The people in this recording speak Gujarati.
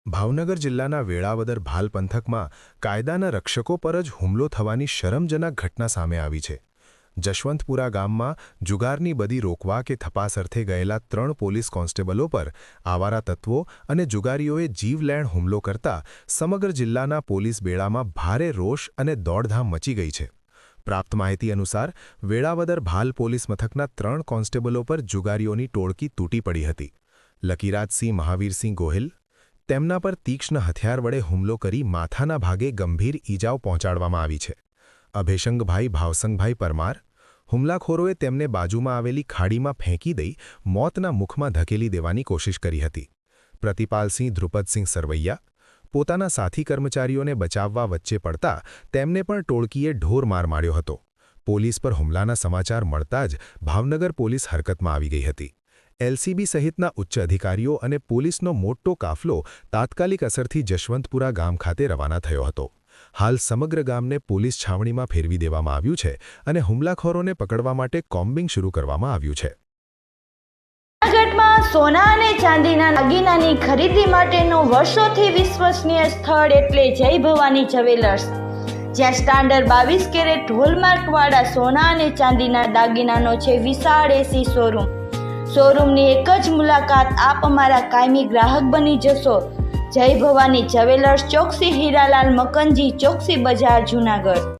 ભાવનગર જિલ્લાના વેળાવદર ભાલ પંથકમાં કાયદાના રક્ષકો પર જ હુમલો થવાની શરમજનક ઘટના સામે આવી છે. જશવંતપુરા ગામમાં જુગારની બદી રોકવા કે તપાસ અર્થે ગયેલા 3 પોલીસ કોન્સ્ટેબલો પર આવારા તત્વો અને જુગારીઓએ જીવલેણ હુમલો કરતા સમગ્ર જિલ્લાના પોલીસ બેડામાં ભારે રોષ અને દોડધામ મચી ગઈ છે. પ્રાપ્ત માહિતી અનુસાર વેળાવદર ભાલ પોલીસ મથકના 3 કોન્સ્ટેબલો પર જુગારીઓની ટોળકી તૂટી પડી હતી. લકીરાજસિંહ મહાવીરસિંહ ગોહિલ તેમના પર તીક્ષ્ણ હથિયાર વડે હુમલો કરી માથાના ભાગે ગંભીર ઈજાઓ પહોંચાડવામાં આવી છે. અભેશંગભાઈ ભાવસંગભાઈ પરમાર હુમલાખોરોએ તેમને બાજુમાં આવેલી ખાડીમાં ફેંકી દઈ મોતના મુખમાં ધકેલી દેવાની કોશિશ કરી હતી. પ્રતિપાલસિંહ ધ્રુપદસિંહ સરવૈયા પોતાના સાથી કર્મચારીઓને બચાવવા વચ્ચે પડતા તેમને પણ ટોળકીએ ઢોર માર માર્યો હતો. પોલીસ પર હુમલાના સમાચાર મળતા જ ભાવનગર પોલીસ હરકતમાં આવી ગઈ હતી. એલસીબી સહિતના ઉચ્ચ અધિકારીઓ અને પોલીસનો મોટો કાફલો તાત્કાલિક અસરથી જશવંતપુરા ગામ ખાતે રવાના થયો હતો. હાલ સમગ્ર ગામને પોલીસ છાવણીમાં ફેરવી દેવામાં આવ્યું છે અને હુમલાખોરોને પકડવા માટે કોમ્બિંગ શરૂ કરવામાં આવ્યું છે. જૂનાગઢમાં સોના અને ચાંદીના દાગીનાની ખરીદી માટેનું વર્ષોથી વિશ્વસનીય સ્થળ એટલે જય ભવાની જ્વેલર્સ, જ્યાં સ્ટાન્ડર્ડ 22 કેરેટ હોલમાર્કવાળા સોના અને ચાંદીના દાગીનાનો છે વિશાળ એસી શોરૂમ. શોરૂમની એક જ મુલાકાત આપ અમારા કાયમી ગ્રાહક બની જશો. જય ભવાની જ્વેલર્સ, ચોકસી હીરાલાલ મકનજી, ચોકસી બજાર, જૂનાગઢ.